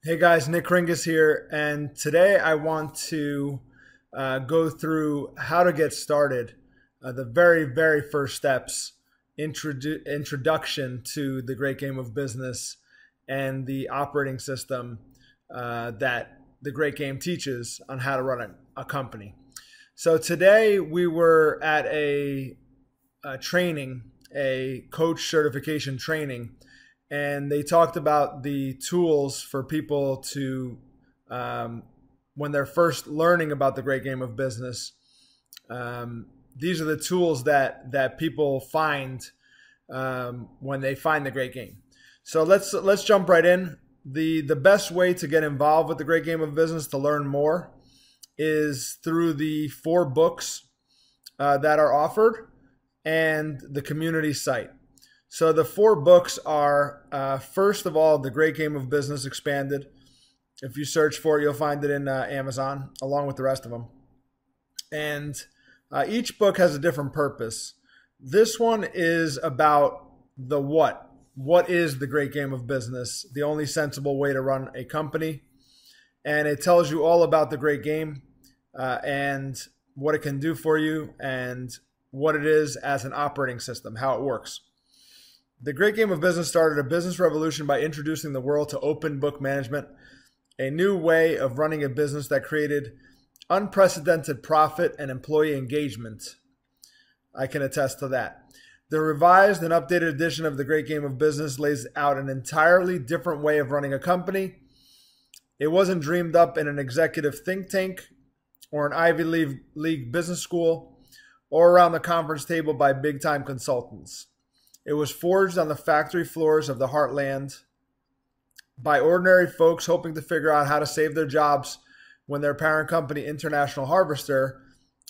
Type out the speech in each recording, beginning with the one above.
Hey guys, Nick Ringus here, and today I want to go through how to get started, the very first steps, introduction to the great game of business and the operating system that the great game teaches on how to run a company. So today we were at a training, a coach certification training, and they talked about the tools for people to, when they're first learning about the great game of business, these are the tools that people find when they find the great game. So let's jump right in. The best way to get involved with the great game of business, to learn more, is through the 4 books that are offered and the community site. So the 4 books are, first of all, The Great Game of Business Expanded. If you search for it, you'll find it in Amazon, along with the rest of them. And each book has a different purpose. This one is about the what. What is the great game of business? The only sensible way to run a company. And it tells you all about the great game and what it can do for you and what it is as an operating system, how it works. The Great Game of Business started a business revolution by introducing the world to open book management, a new way of running a business that created unprecedented profit and employee engagement. I can attest to that. The revised and updated edition of The Great Game of Business lays out an entirely different way of running a company. It wasn't dreamed up in an executive think tank or an Ivy League business school or around the conference table by big-time consultants. It was forged on the factory floors of the heartland by ordinary folks hoping to figure out how to save their jobs when their parent company, International Harvester,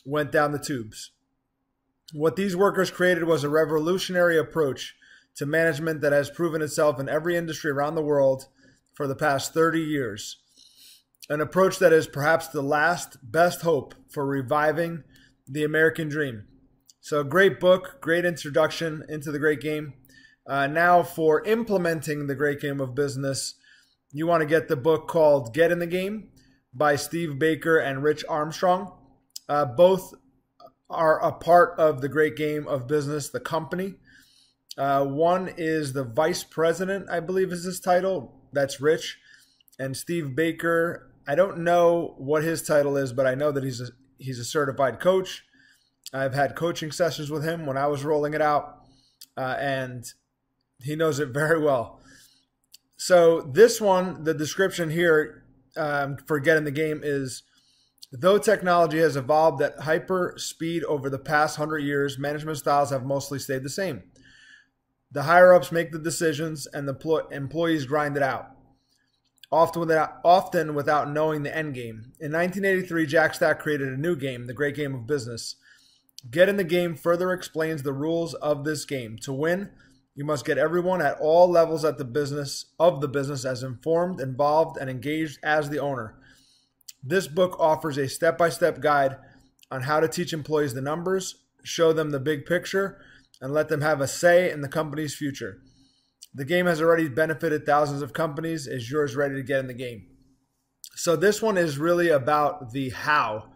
went down the tubes. What these workers created was a revolutionary approach to management that has proven itself in every industry around the world for the past 30 years. An approach that is perhaps the last best hope for reviving the American dream. So great book, great introduction into the great game. Now for implementing the great game of business, you want to get the book called Get in the Game by Steve Baker and Rich Armstrong. Both are a part of the great game of business, the company. One is the vice president, I believe is his title. That's Rich. And Steve Baker, I don't know what his title is, but I know that he's a certified coach. I've had coaching sessions with him when I was rolling it out, and he knows it very well. So this one, the description here for Get in the Game is, though technology has evolved at hyper speed over the past 100 years, management styles have mostly stayed the same. The higher-ups make the decisions and the employees grind it out, often without knowing the end game. In 1983, Jack Stack created a new game, the Great Game of Business. Get in the Game further explains the rules of this game. To win, you must get everyone at all levels of the business as informed, involved, and engaged as the owner. This book offers a step-by-step guide on how to teach employees the numbers, show them the big picture, and let them have a say in the company's future. The game has already benefited thousands of companies. Is yours ready to get in the game? So this one is really about the how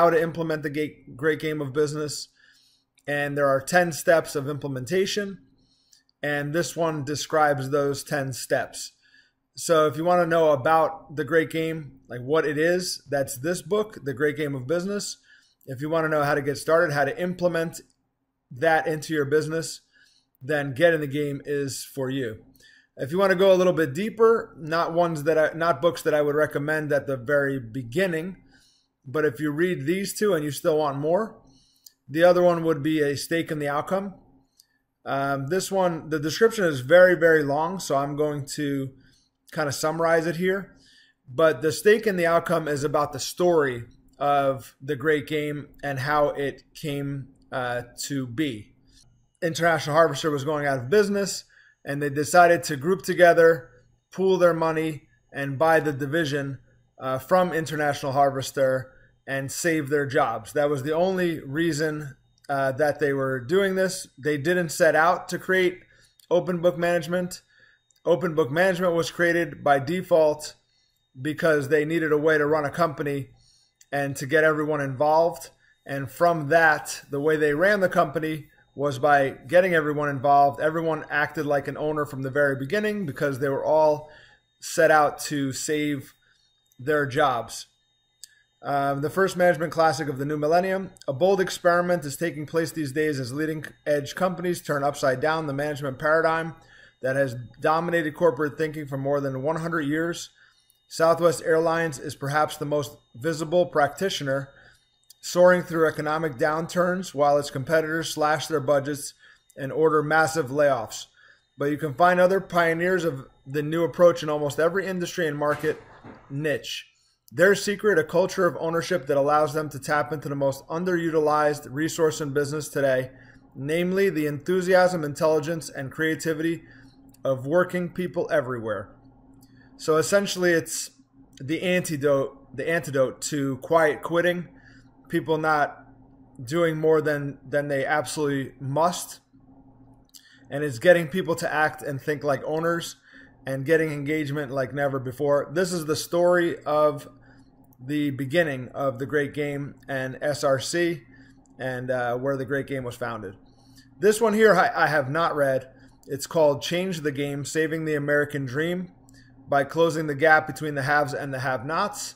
to implement the great game of business. And there are 10 steps of implementation. And this one describes those 10 steps. So if you want to know about the great game, like what it is, that's this book, The Great Game of Business. If you want to know how to get started, how to implement that into your business, then Get in the Game is for you. If you want to go a little bit deeper, not books that I would recommend at the very beginning, but if you read these 2 and you still want more, the other one would be A Stake in the Outcome. This one, the description is very long, so I'm going to kind of summarize it here. But The Stake in the Outcome is about the story of the great game and how it came to be. International Harvester was going out of business, and they decided to group together, pool their money, and buy the division from International Harvester and save their jobs. That was the only reason that they were doing this. They didn't set out to create open book management. Open Book Management was created by default because they needed a way to run a company and to get everyone involved. And from that, the way they ran the company was by getting everyone involved. Everyone acted like an owner from the very beginning because they were all set out to save their jobs. The first management classic of the new millennium. A bold experiment is taking place these days as leading edge companies turn upside down the management paradigm that has dominated corporate thinking for more than 100 years. Southwest Airlines is perhaps the most visible practitioner, soaring through economic downturns while its competitors slash their budgets and order massive layoffs. But you can find other pioneers of the new approach in almost every industry and market niche. Their secret, a culture of ownership that allows them to tap into the most underutilized resource in business today, namely the enthusiasm, intelligence, and creativity of working people everywhere. So essentially it's the antidote to quiet quitting, people not doing more than they absolutely must. And it's getting people to act and think like owners and getting engagement like never before. This is the story of the beginning of the Great Game and SRC and where the Great Game was founded. This one here I have not read. It's called Change the Game, Saving the American Dream by Closing the Gap Between the Haves and the Have-Nots.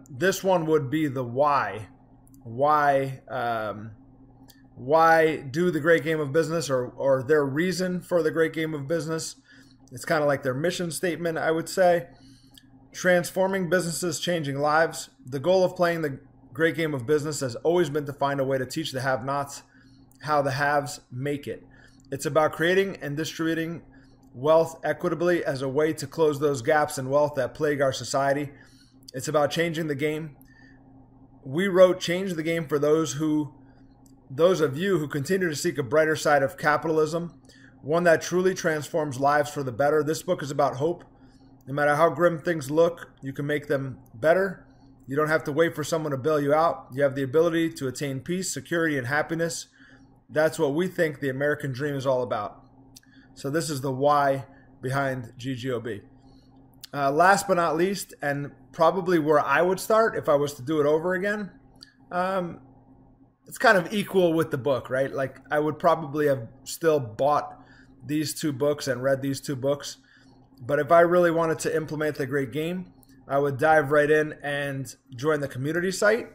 This one would be the why. Why do the Great Game of Business, or their reason for the Great Game of Business. It's kind of like their mission statement, I would say. Transforming businesses, changing lives. The goal of playing the Great Game of Business has always been to find a way to teach the have-nots how the haves make it. It's about creating and distributing wealth equitably as a way to close those gaps in wealth that plague our society. It's about changing the game. We wrote Change the Game for those of you who continue to seek a brighter side of capitalism, one that truly transforms lives for the better. This book is about hope. No matter how grim things look, you can make them better. You don't have to wait for someone to bail you out. You have the ability to attain peace, security, and happiness. That's what we think the American dream is all about. So this is the why behind GGOB. Last but not least, and probably where I would start if I was to do it over again, it's kind of equal with the book, right? Like I would probably have still bought these two books and read these two books. But if I really wanted to implement the Great Game, I would dive right in and join the community site,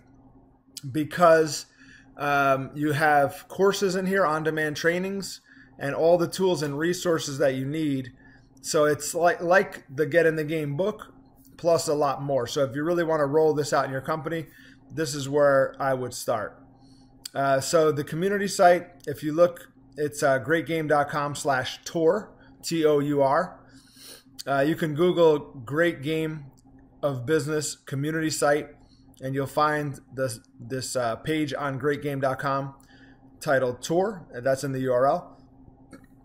because you have courses in here, on-demand trainings, and all the tools and resources that you need. So it's like the Get in the Game book, plus a lot more. So if you really want to roll this out in your company, this is where I would start. So the community site, if you look, it's greatgame.com/tour, T-O-U-R. You can Google Great Game of Business community site, and you'll find this page on greatgame.com titled Tour. That's in the URL.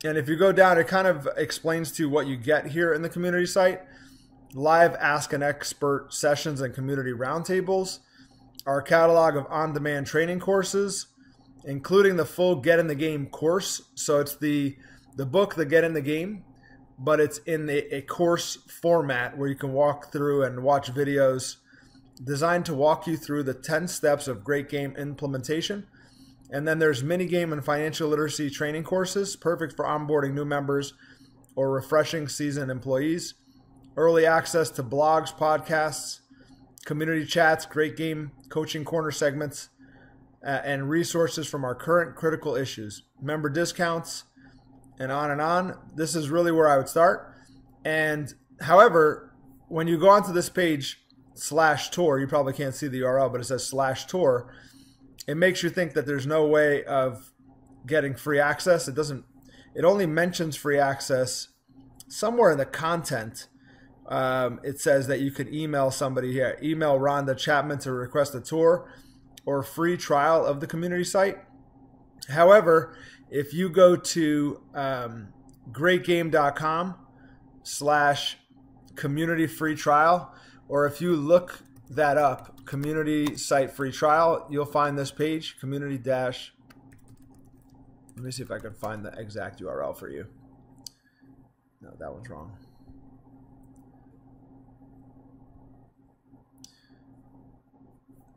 And if you go down, it kind of explains to you what you get here in the community site. Live Ask an Expert sessions and community roundtables. Our catalog of on-demand training courses, including the full Get in the Game course. So it's the book, The Get in the Game, but it's in a course format where you can walk through and watch videos designed to walk you through the 10 steps of Great Game implementation. And then there's mini game and financial literacy training courses, perfect for onboarding new members or refreshing seasoned employees. Early access to blogs, podcasts, community chats, Great Game coaching corner segments, and resources from our current critical issues, member discounts, and on and on. This is really where I would start. And however, when you go onto this page /tour, you probably can't see the URL, but it says /tour. It makes you think that there's no way of getting free access. It only mentions free access somewhere in the content. It says that you could email somebody here. Email Rhonda Chapman to request a tour or free trial of the community site. However, if you go to greatgame.com/community free trial, or if you look that up, community site free trial, you'll find this page, community dash. Let me see if I can find the exact URL for you. No, that one's wrong.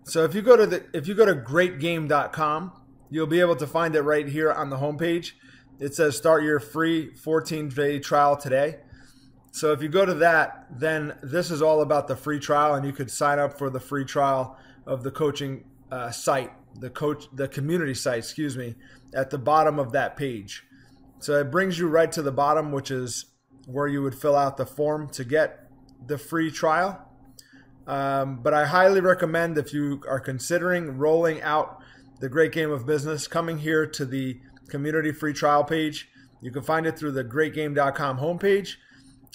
So if you go to greatgame.com, you'll be able to find it right here on the homepage. It says start your free 14-day trial today. So if you go to that, then this is all about the free trial, and you could sign up for the free trial of the coaching site, the community site, excuse me, at the bottom of that page. So it brings you right to the bottom, which is where you would fill out the form to get the free trial. But I highly recommend, if you are considering rolling out the Great Game of Business, coming here to the community free trial page. You can find it through the greatgame.com homepage,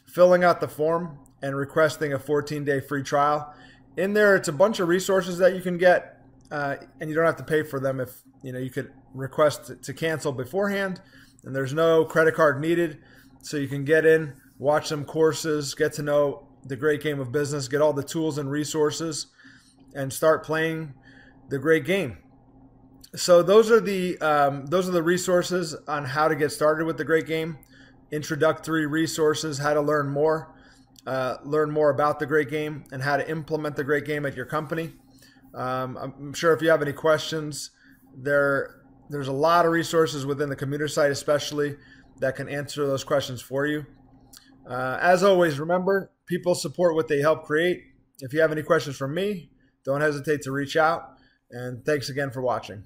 filling out the form and requesting a 14-day free trial. In there, it's a bunch of resources that you can get, and you don't have to pay for them. If you could request to cancel beforehand, and there's no credit card needed, so you can get in, watch some courses, get to know the Great Game of Business, get all the tools and resources, and start playing the great game. So those are the resources on how to get started with the great game. Introductory resources, how to learn more about the great game and how to implement the great game at your company. I'm sure if you have any questions, there's a lot of resources within the community site, especially, that can answer those questions for you. As always, remember, people support what they help create. If you have any questions from me, don't hesitate to reach out. And thanks again for watching.